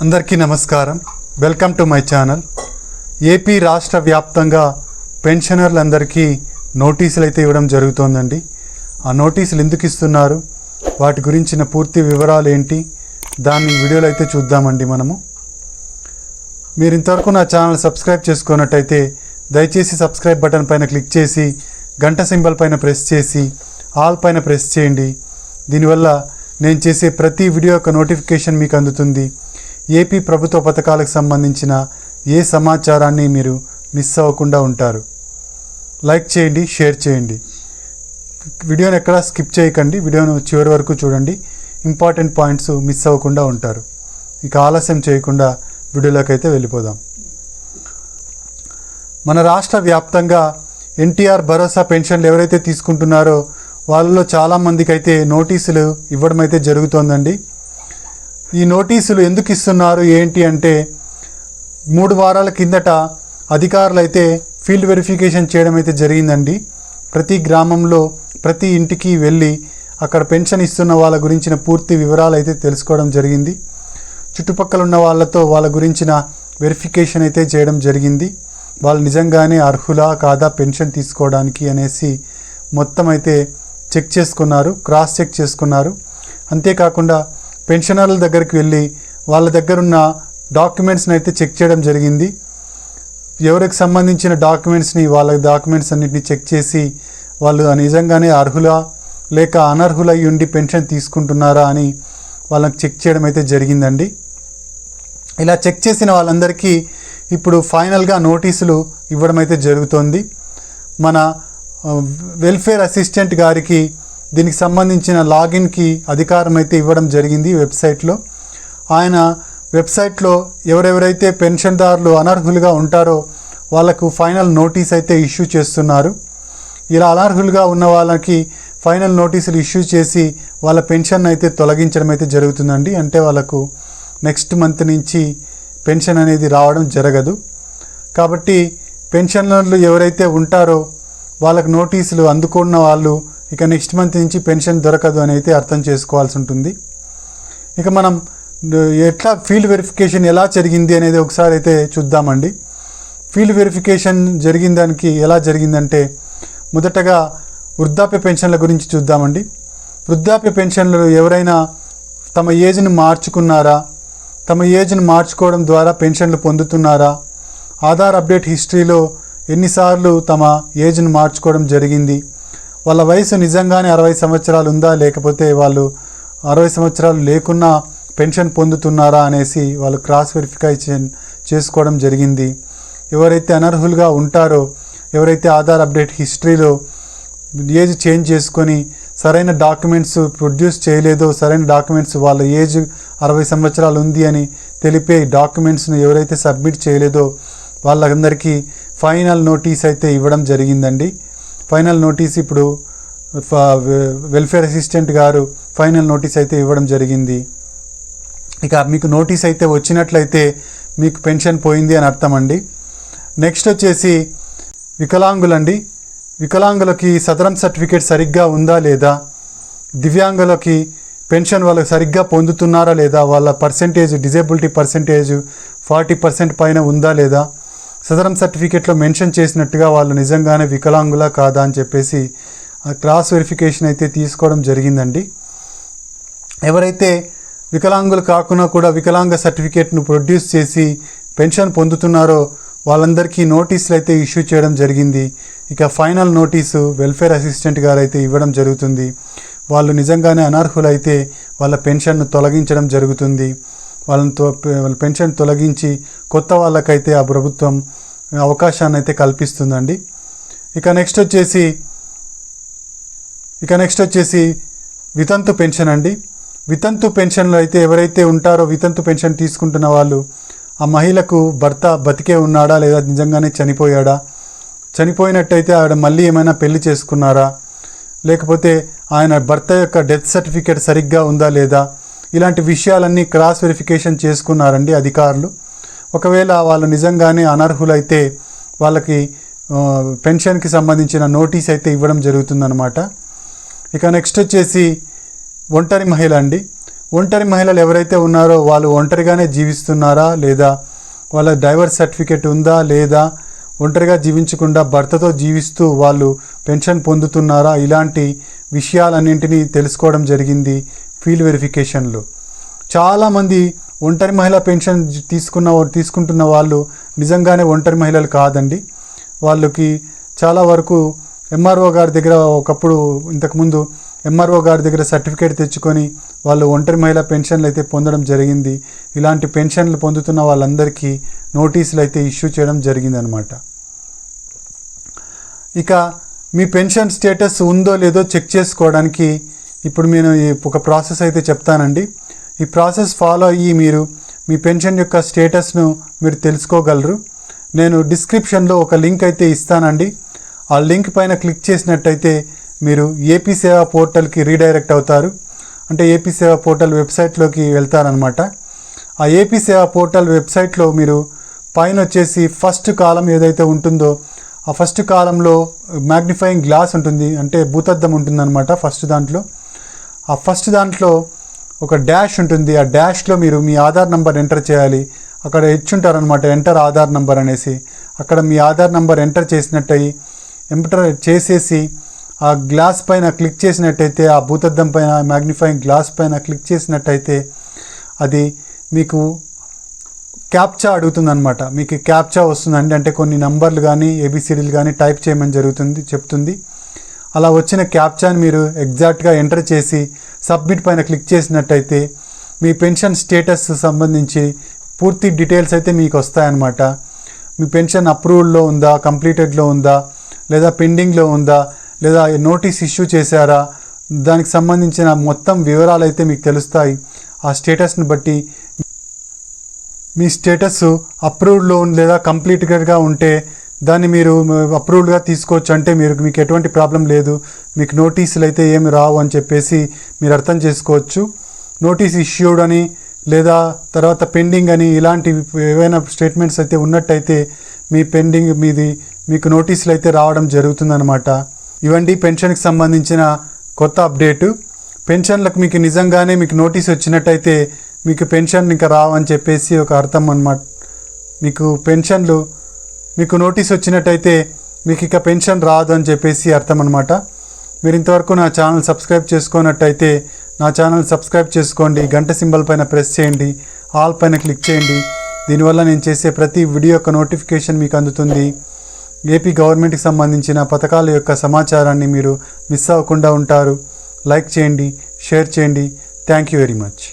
అందరికీ నమస్కారం. Welcome to my channel. AP రాష్ట్ర వ్యాప్తంగా పెన్షనర్లందరికీ నోటీసులు అయితే ఇవ్వడం జరుగుతోందండి. ఆ నోటీసులు ఎందుకు ఇస్తున్నారు, వాటి గురించిన పూర్తి వివరాలు ఏంటి, దాన్ని వీడియోలో అయితే చూద్దామండి. మీరు ఇంతవరకు నా ఛానల్ సబ్స్క్రైబ్ చేసుకున్నట్టయితే దయచేసి సబ్స్క్రైబ్ బటన్ పైన క్లిక్ చేసి గంట సింబల్ పైన ప్రెస్ చేసి ఆల్ పైన ప్రెస్ చేయండి. దీనివల్ల నేను చేసే ప్రతి వీడియో యొక్క నోటిఫికేషన్ మీకు అందుతుంది. ఏపీ ప్రభుత్వ పథకాలకు సంబంధించిన ఏ సమాచారాన్ని మీరు మిస్ అవ్వకుండా ఉంటారు. లైక్ చేయండి, షేర్ చేయండి. వీడియోని ఎక్కడా స్కిప్ చేయకండి, వీడియోను చివరి వరకు చూడండి. ఇంపార్టెంట్ పాయింట్స్ మిస్ అవ్వకుండా ఉంటారు. ఇక ఆలస్యం చేయకుండా వీడియోలోకి అయితే వెళ్ళిపోదాం. మన రాష్ట్ర వ్యాప్తంగా ఎన్టీఆర్ భరోసా పెన్షన్లు ఎవరైతే తీసుకుంటున్నారో వాళ్ళలో చాలామందికి అయితే నోటీసులు ఇవ్వడం అయితే జరుగుతోందండి. ఈ నోటీసులు ఎందుకు ఇస్తున్నారు ఏంటి అంటే, 3 వారాల కిందట అధికారులు అయితే ఫీల్డ్ వెరిఫికేషన్ చేయడం అయితే జరిగిందండి. ప్రతి గ్రామంలో ప్రతి ఇంటికి వెళ్ళి అక్కడ పెన్షన్ ఇస్తున్న వాళ్ళ గురించిన పూర్తి వివరాలు అయితే తెలుసుకోవడం జరిగింది. చుట్టుపక్కల ఉన్న వాళ్ళతో వాళ్ళ గురించిన వెరిఫికేషన్ అయితే చేయడం జరిగింది. వాళ్ళు నిజంగానే అర్హులా కాదా పెన్షన్ తీసుకోవడానికి అనేసి మొత్తం అయితే చెక్ చేసుకున్నారు, క్రాస్ చెక్ చేసుకున్నారు. అంతేకాకుండా పెన్షనర్ల దగ్గరికి వెళ్ళి వాళ్ళ దగ్గర ఉన్న డాక్యుమెంట్స్ని అయితే చెక్ చేయడం జరిగింది. ఎవరికి సంబంధించిన వాళ్ళ డాక్యుమెంట్స్ అన్నింటినీ చెక్ చేసి వాళ్ళు నిజంగానే అర్హులా లేక అనర్హులై ఉండి పెన్షన్ తీసుకుంటున్నారా అని వాళ్ళకి చెక్ చేయడం అయితే జరిగిందండి. ఇలా చెక్ చేసిన వాళ్ళందరికీ ఇప్పుడు ఫైనల్గా నోటీసులు ఇవ్వడం అయితే జరుగుతోంది. మన వెల్ఫేర్ అసిస్టెంట్ గారికి దీనికి సంబంధించిన లాగిన్కి అధికారం అయితే ఇవ్వడం జరిగింది వెబ్సైట్లో. ఆయన వెబ్సైట్లో ఎవరెవరైతే పెన్షన్దారులు అనర్హులుగా ఉంటారో వాళ్ళకు ఫైనల్ నోటీస్ అయితే ఇష్యూ చేస్తున్నారు. ఇలా అనర్హులుగా ఉన్న వాళ్ళకి ఫైనల్ నోటీసులు ఇష్యూ చేసి వాళ్ళ పెన్షన్ అయితే తొలగించడం అయితే జరుగుతుందండి. అంటే వాళ్ళకు నెక్స్ట్ మంత్ నుంచి పెన్షన్ అనేది రావడం జరగదు. కాబట్టి పెన్షనర్లు ఎవరైతే ఉంటారో వాళ్ళకు నోటీసులు అందుకున్న వాళ్ళు ఇక నెక్స్ట్ మంత్ నుంచి పెన్షన్ దొరకదు అని అయితే అర్థం చేసుకోవాల్సి ఉంటుంది. ఇక మనం ఎట్లా ఫీల్డ్ వెరిఫికేషన్ ఎలా జరిగింది అనేది ఒకసారి అయితే చూద్దామండి. ఫీల్డ్ వెరిఫికేషన్ జరిగిన దానికి ఎలా జరిగిందంటే, మొదటగా వృద్ధాప్య పెన్షన్ల గురించి చూద్దామండి. వృద్ధాప్య పెన్షన్లు ఎవరైనా తమ ఏజ్ని మార్చుకున్నారా, తమ ఏజ్ని మార్చుకోవడం ద్వారా పెన్షన్లు పొందుతున్నారా, ఆధార్ అప్డేట్ హిస్టరీలో ఎన్నిసార్లు తమ ఏజ్ని మార్చుకోవడం జరిగింది, వాళ్ళ వయసు నిజంగానే 60 సంవత్సరాలు ఉందా లేకపోతే వాళ్ళు 60 సంవత్సరాలు లేకున్నా పెన్షన్ పొందుతున్నారా అనేసి వాళ్ళు క్రాస్ వెరిఫికేషన్ చేసుకోవడం జరిగింది. ఎవరైతే అనర్హులుగా ఉంటారో, ఎవరైతే ఆధార్ అప్డేట్ హిస్టరీలో ఏజ్ చేంజ్ చేసుకొని సరైన డాక్యుమెంట్స్ ప్రొడ్యూస్ చేయలేదో, సరైన డాక్యుమెంట్స్ వాళ్ళ ఏజ్ 60 సంవత్సరాలు ఉంది అని తెలిపే డాక్యుమెంట్స్ను ఎవరైతే సబ్మిట్ చేయలేదో వాళ్ళందరికీ ఫైనల్ నోటీస్ అయితే ఇవ్వడం జరిగిందండి. ఫైనల్ నోటీస్ ఇప్పుడు వెల్ఫేర్ అసిస్టెంట్ గారు ఫైనల్ నోటీస్ అయితే ఇవ్వడం జరిగింది. ఇక మీకు నోటీస్ అయితే వచ్చినట్లయితే మీకు పెన్షన్ పోయింది అని అర్థం అండి. నెక్స్ట్ వచ్చేసి వికలాంగులండి. వికలాంగులకి సదరం సర్టిఫికేట్ సరిగ్గా ఉందా లేదా, దివ్యాంగులకి పెన్షన్ వాళ్ళు సరిగ్గా పొందుతున్నారా లేదా, వాళ్ళ పర్సెంటేజ్ డిజేబిలిటీ పర్సెంటేజ్ 40% పైన ఉందా లేదా, సదరం సర్టిఫికేట్లో మెన్షన్ చేసినట్టుగా వాళ్ళు నిజంగానే వికలాంగులా కాదా అని చెప్పేసి క్రాస్ వెరిఫికేషన్ అయితే తీసుకోవడం జరిగిందండి. ఎవరైతే వికలాంగులు కాకుండా కూడా వికలాంగ సర్టిఫికేట్ను ప్రొడ్యూస్ చేసి పెన్షన్ పొందుతున్నారో వాళ్ళందరికీ నోటీసులు అయితే ఇష్యూ చేయడం జరిగింది. ఇక ఫైనల్ నోటీసు వెల్ఫేర్ అసిస్టెంట్ గారు అయితే ఇవ్వడం జరుగుతుంది. వాళ్ళు నిజంగానే అనర్హులైతే వాళ్ళ పెన్షన్ను తొలగించడం జరుగుతుంది. వాళ్ళ పెన్షన్ తొలగించి కొత్త వాళ్ళకైతే ఆ ప్రభుత్వం అవకాశాన్ని అయితే కల్పిస్తుందండి. ఇక నెక్స్ట్ వచ్చేసి వితంతు పెన్షన్ అండి. వితంతు పెన్షన్లు అయితే ఎవరైతే ఉంటారో వితంతు పెన్షన్ తీసుకుంటున్న వాళ్ళు, ఆ మహిళకు భర్త బతికే ఉన్నాడా లేదా నిజంగానే చనిపోయాడా, చనిపోయినట్టయితే ఆవిడ మళ్ళీ ఏమైనా పెళ్లి చేసుకున్నారా, లేకపోతే ఆయన భర్త యొక్క డెత్ సర్టిఫికేట్ సరిగ్గా ఉందా లేదా, ఇలాంటి విషయాలన్నీ క్రాస్ వెరిఫికేషన్ చేసుకున్నారండి అధికారులు. ఒకవేళ వాళ్ళు నిజంగానే అనర్హులైతే వాళ్ళకి పెన్షన్కి సంబంధించిన నోటీస్ అయితే ఇవ్వడం జరుగుతుందన్నమాట. ఇక నెక్స్ట్ వచ్చేసి ఒంటరి మహిళ అండి. ఒంటరి మహిళలు ఎవరైతే ఉన్నారో వాళ్ళు ఒంటరిగానే జీవిస్తున్నారా లేదా, వాళ్ళ డైవర్స్ సర్టిఫికేట్ ఉందా లేదా, ఒంటరిగా జీవించకుండా భర్తతో జీవిస్తూ వాళ్ళు పెన్షన్ పొందుతున్నారా, ఇలాంటి విషయాలన్నింటినీ తెలుసుకోవడం జరిగింది వెరిఫికేషన్లో. చాలామంది ఒంటరి మహిళా పెన్షన్ తీసుకుంటున్న వాళ్ళు నిజంగానే ఒంటరి మహిళలు కాదండి. వాళ్ళకి చాలా వరకు ఎంఆర్ఓ గారి దగ్గర ఇంతకుముందు ఎంఆర్ఓ గారి దగ్గర సర్టిఫికేట్ తెచ్చుకొని వాళ్ళు ఒంటరి మహిళా పెన్షన్లు అయితే పొందడం జరిగింది. ఇలాంటి పెన్షన్లు పొందుతున్న వాళ్ళందరికీ నోటీసులు అయితే ఇష్యూ చేయడం జరిగిందనమాట. ఇక మీ పెన్షన్ స్టేటస్ ఉందో లేదో చెక్ చేసుకోవడానికి ఇప్పుడు నేను ఒక ప్రాసెస్ అయితే చెప్తానండి. ఈ ప్రాసెస్ ఫాలో అయ్యి మీరు మీ పెన్షన్ యొక్క స్టేటస్ను మీరు తెలుసుకోగలరు. నేను డిస్క్రిప్షన్లో ఒక లింక్ అయితే ఇస్తానండి. ఆ లింక్ పైన క్లిక్ చేసినట్టయితే మీరు ఏపీ సేవా పోర్టల్కి రీడైరెక్ట్ అవుతారు. అంటే ఏపీ సేవా పోర్టల్ వెబ్సైట్లోకి వెళ్తారనమాట. ఆ ఏపీ సేవా పోర్టల్ వెబ్సైట్లో మీరు పైన వచ్చేసి ఫస్ట్ కాలం ఏదైతే ఉంటుందో ఆ ఫస్ట్ కాలంలో మ్యాగ్నిఫైయింగ్ గ్లాస్ ఉంటుంది, అంటే భూతద్దం ఉంటుందన్నమాట. ఫస్ట్ దాంట్లో ఒక డాష్ ఉంటుంది. ఆ డాష్లో మీరు మీ ఆధార్ నంబర్ ఎంటర్ చేయాలి. అక్కడ ఇచ్చుంటారనమాట ఎంటర్ ఆధార్ నంబర్ అనేసి. అక్కడ మీ ఆధార్ నంబర్ ఎంటర్ చేసేసి ఆ గ్లాస్ పైన క్లిక్ చేసినట్టయితే, ఆ భూతద్దం పైన మ్యాగ్నిఫైయింగ్ గ్లాస్ పైన క్లిక్ చేసినట్టయితే అది మీకు క్యాప్చా అడుగుతుందన్నమాట. మీకు క్యాప్చా వస్తుందండి, అంటే కొన్ని నంబర్లు కానీ ఏబిసిడీలు కానీ టైప్ చేయమని చెప్తుంది. అలా వచ్చిన క్యాప్చాని మీరు ఎగ్జాక్ట్గా ఎంటర్ చేసి సబ్మిట్ పైన క్లిక్ చేసినట్టయితే మీ పెన్షన్ స్టేటస్ సంబంధించి పూర్తి డీటెయిల్స్ అయితే మీకు వస్తాయన్నమాట. మీ పెన్షన్ అప్రూవల్లో ఉందా, కంప్లీటెడ్లో ఉందా, లేదా పెండింగ్లో ఉందా, లేదా నోటీస్ ఇష్యూ చేశారా, దానికి సంబంధించిన మొత్తం వివరాలు అయితే మీకు తెలుస్తాయి. ఆ స్టేటస్ని బట్టి మీ స్టేటస్ అప్రూవ్డ్లో లేదా కంప్లీట్గా ఉంటే దాన్ని మీరు అప్రూవ్డ్గా తీసుకోవచ్చు. అంటే మీకు ఎటువంటి ప్రాబ్లం లేదు, మీకు నోటీసులు అయితే ఏమి రావు అని చెప్పేసి మీరు అర్థం చేసుకోవచ్చు. నోటీస్ ఇష్యూడ్ అని లేదా తర్వాత పెండింగ్ అని ఇలాంటి ఏవైనా స్టేట్మెంట్స్ అయితే ఉన్నట్టయితే మీకు నోటీసులు అయితే రావడం జరుగుతుందన్నమాట. ఇవండి పెన్షన్కి సంబంధించిన కొత్త అప్డేటు. పెన్షన్లకు మీకు నిజంగానే మీకు నోటీస్ వచ్చినట్టయితే మీకు పెన్షన్ ఇంకా రావని చెప్పేసి ఒక అర్థం అన్నమాట. మీకు నోటీస్ వచ్చినట్టయితే మీకు ఇక పెన్షన్ రాదు అని చెప్పేసి అర్థం అన్నమాట. మీరు ఇంతవరకు నా ఛానల్ సబ్స్క్రైబ్ చేసుకున్నట్టయితే నా ఛానల్ సబ్స్క్రైబ్ చేసుకోండి. గంట సింబల్ పైన ప్రెస్ చేయండి, ఆల్ పైన క్లిక్ చేయండి. దీనివల్ల నేను చేసే ప్రతి వీడియో యొక్క నోటిఫికేషన్ మీకు అందుతుంది. ఏపీ గవర్నమెంట్కి సంబంధించిన పథకాల యొక్క సమాచారాన్ని మీరు మిస్ అవ్వకుండా ఉంటారు. లైక్ చేయండి, షేర్ చేయండి. Thank you very much.